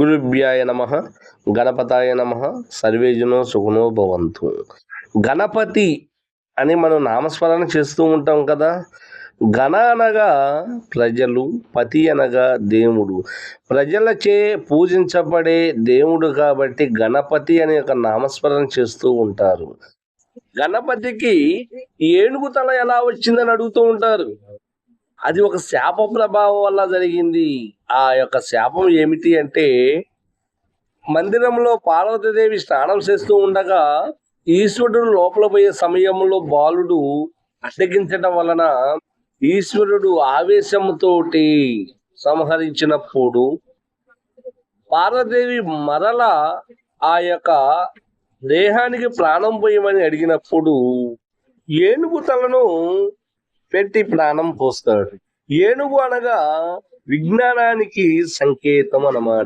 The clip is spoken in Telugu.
గురుభ్యాయ నమ గణపతాయ నమ సర్వేజనో సుఖనో భవంతు. గణపతి అని మనం నామస్మరణ చేస్తూ ఉంటాం కదా. గణ అనగా ప్రజలు, పతి అనగా దేవుడు. ప్రజలచే పూజించబడే దేవుడు కాబట్టి గణపతి అనే ఒక నామస్మరణ చేస్తూ ఉంటారు. గణపతికి ఏనుగు తల ఎలా వచ్చిందని అడుగుతూ ఉంటారు. అది ఒక శాప ప్రభావం వల్ల జరిగింది. ఆ యొక్క శాపం ఏమిటి అంటే, మందిరంలో పార్వతీదేవి స్నానం చేస్తూ ఉండగా ఈశ్వరుడు లోపల పోయే సమయంలో బాలుడు అడ్డగించడం వలన ఈశ్వరుడు ఆవేశంతోటి సంహరించినప్పుడు పార్వతీదేవి మరల ఆ యొక్క దేహానికి ప్రాణం పోయమని అడిగినప్పుడు ఏనుగు తలను పెట్టి ప్రాణం పోస్తాడు. ఏనుగు అనగా విజ్ఞానానికి సంకేతం అన్నమాట.